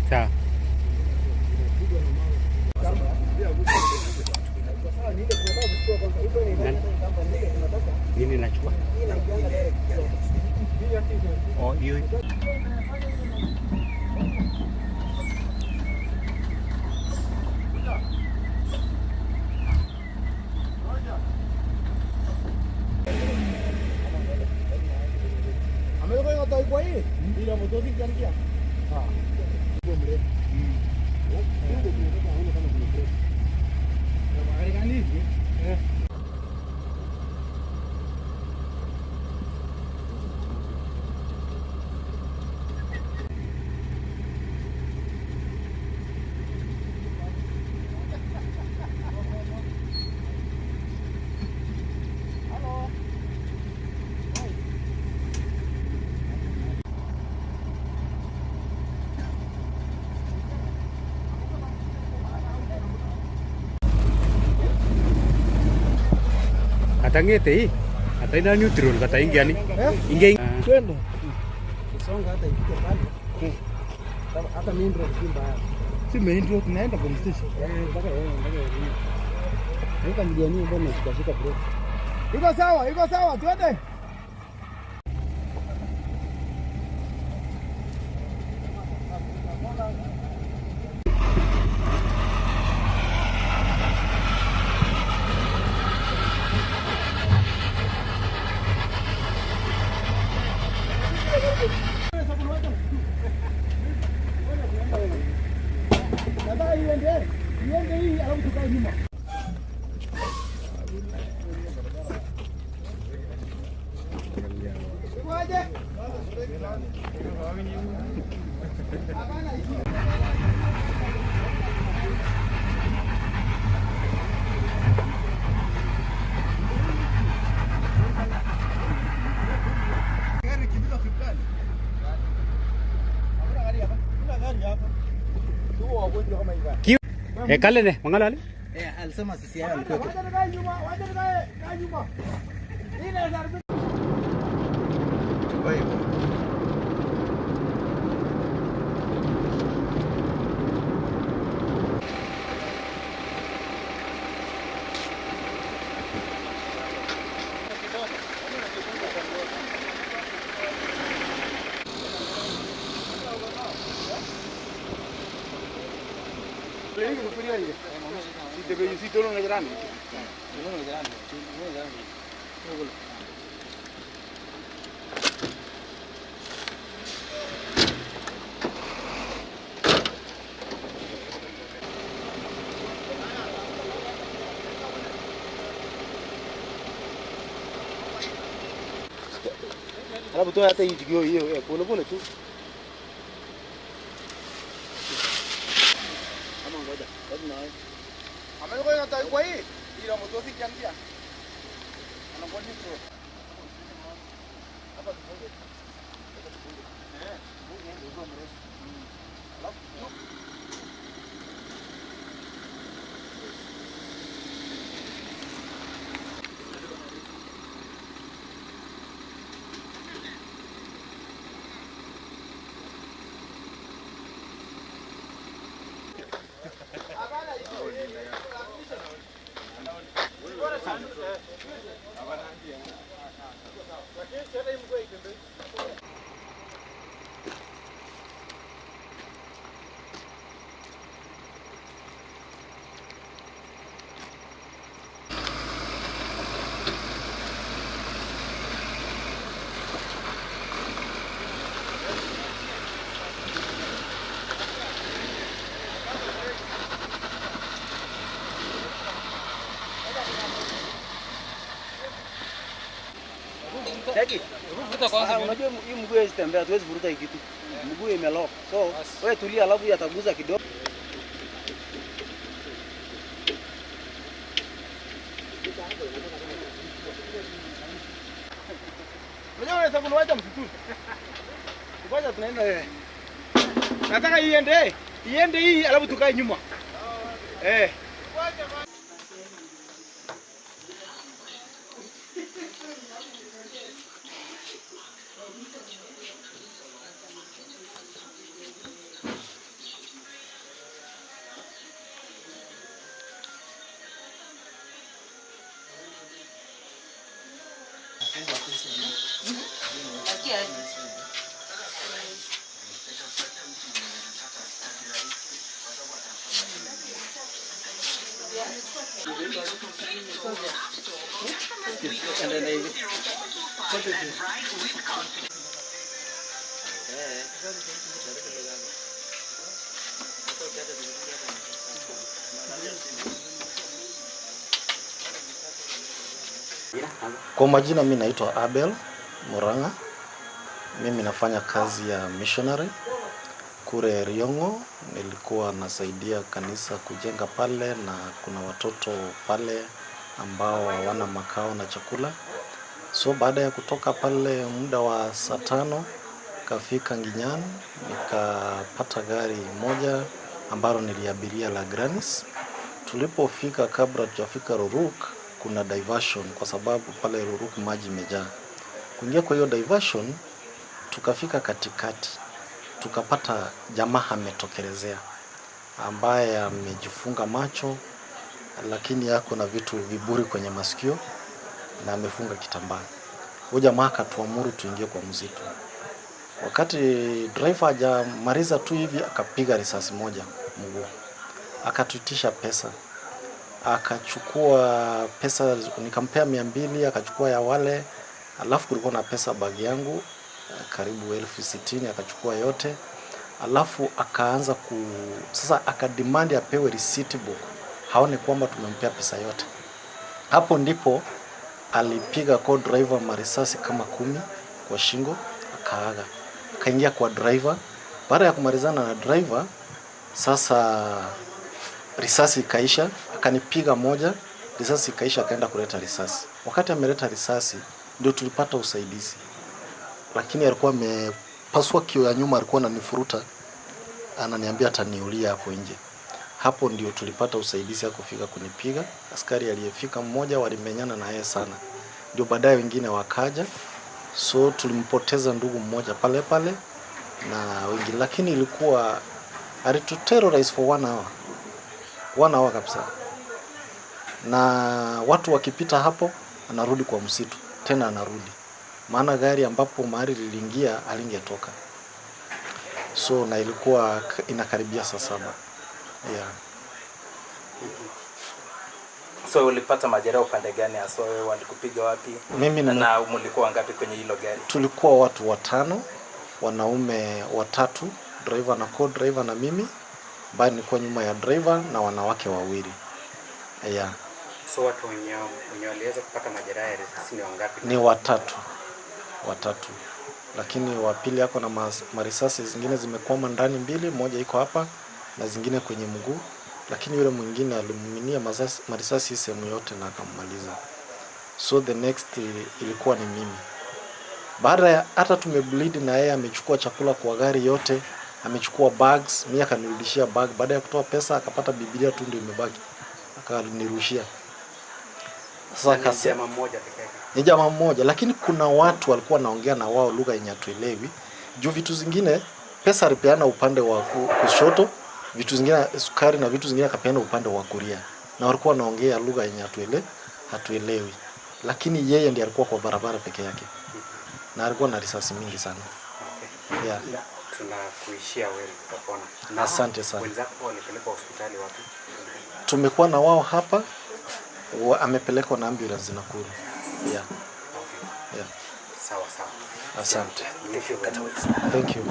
Sawa. Nini nachukua? Oh, hiyo. Kwa hii ndio motozi kiangia. Ndio mrefu. Ndio tunataka aone kama kuna break. Magari gani hivi? Atangete hii. Hata ina neutral kata ingia ni. Ingia. Twende. Kisonga hata ikija pale. Hata main road si mbaya. Si main road tunaenda police station. Mpaka Nika milioni mbona sikashika break. Iko sawa, twende. Iende hii alafu tukae nyuma. Waje. Gari kibiza fikani. Hakuna gari hapa. Kuna gari hapa. Tuko wagonjwa kama hivi. Kale ne, mangalali? Alisema sisi yao alikuwa. Waje nikae nyuma. Ile zarbi. Wewe. Le digo que quería ir. Si te felicito no es grande. No es grande. No es grande. Alafu tu hata hii jigio hiyo pole tu. Amekuwa anataka kwa hii ila motozi kiangia. Anakuwa nito. Hapa tufunge. Mungu ndio mrefu. Alafu Teki. Vuruta kwanza. Unajua hii mguu isitembea, hatuwezi vuruta hii kitu. Mguu imelock. So, wewe tulia alafu yataguza kidogo. Unajua unaweza kunawacha msituni. Ngoja tunaenda wewe. Nataka iende hii alafu tukae nyuma. Kwa majina mimi naitwa Abel Muranga. Mimi nafanya kazi ya missionary kule Riongo. Nilikuwa nasaidia kanisa kujenga pale, na kuna watoto pale ambao hawana makao na chakula. So baada ya kutoka pale muda wa saa 5 kafika Nginyani, nikapata gari moja ambalo niliabiria la Granis. Tulipofika, kabla tujafika Ruruk, kuna diversion kwa sababu pale Ruruk maji imejaa. Kuingia kwa hiyo diversion, tukafika katikati, tukapata jamaa ametokelezea ambaye amejifunga macho, lakini yako na vitu viburi kwenye masikio na amefunga kitambaa. Huyo jamaa akatuamuru tuingie kwa msitu. Wakati driver hajamaliza tu hivi, akapiga risasi moja mguu. Akatuitisha pesa. Akachukua pesa, nikampea 200, akachukua ya wale, alafu kulikuwa na pesa bagi yangu karibu 60,000, akachukua yote. Alafu akaanza sasa akademand apewe receipt book, haone kwamba tumempea pesa yote. Hapo ndipo alipiga kwa driver marisasi kama 10 kwa shingo, akaaga. Akaingia kwa driver. Baada ya kumalizana na driver, sasa risasi ikaisha, akanipiga moja, risasi ikaisha, akaenda kuleta risasi. Wakati ameleta risasi ndio tulipata usaidizi. Lakini alikuwa amepaswa kio ya nyuma, alikuwa ananifuruta, ananiambia ataniulia hapo nje. Hapo ndio tulipata usaidizi ya kufika kunipiga. Askari aliyefika mmoja walimenyana na yeye sana. Ndio baadaye wengine wakaja. So tulimpoteza ndugu mmoja pale pale na wengine, lakini ilikuwa alituterrorize for 1 hour. 1 hour kabisa. Na watu wakipita hapo, anarudi kwa msitu. Tena anarudi. Maana gari ambapo mahali liliingia alingetoka. So na ilikuwa inakaribia saa 7. Yeah. So ulipata majeraha upande gani hasa, wewe walikupiga wapi? Mimi na mlikuwa wangapi kwenye hilo gari? Tulikuwa watu 5, wanaume 3, driver na co-driver na mimi, ambaye nilikuwa nyuma ya driver, na wanawake 2. Yeah. So watu wenye waliweza kupata majeraha ya risasi ni wangapi? Ni 3. Lakini wa pili yako na marisasi zingine zimekwama ndani 2, moja iko hapa na zingine kwenye mguu, lakini yule mwingine alimuminia marisasi sehemu yote na akammaliza. So the next ilikuwa ni mimi. Baada ya hata tumebleed na yeye amechukua chakula kwa gari yote, amechukua bags, mimi akanirudishia bag. Baada ya kutoa pesa akapata Biblia tu ndio imebaki, akanirushia. Sasa jamaa mmoja pekee yake. Ni jamaa mmoja, lakini kuna watu walikuwa naongea na wao lugha yenye hatuelewi. Juu vitu zingine pesa alipeana upande wa kushoto, vitu zingine sukari na vitu zingine akapeana upande wa kulia. Na walikuwa wanaongea lugha yenye hatuelewi. Lakini yeye ndiye alikuwa kwa barabara peke yake. Na alikuwa na risasi mingi sana. Okay. Yeah. Tunakuishia wewe utapona. Asante sana. Wenzako walipelekwa hospitali wapi? Tumekuwa na wao hapa. Amepelekwa na ambulance Nakuru. Yeah. Okay. Yeah. Sawa. Asante. Thank you.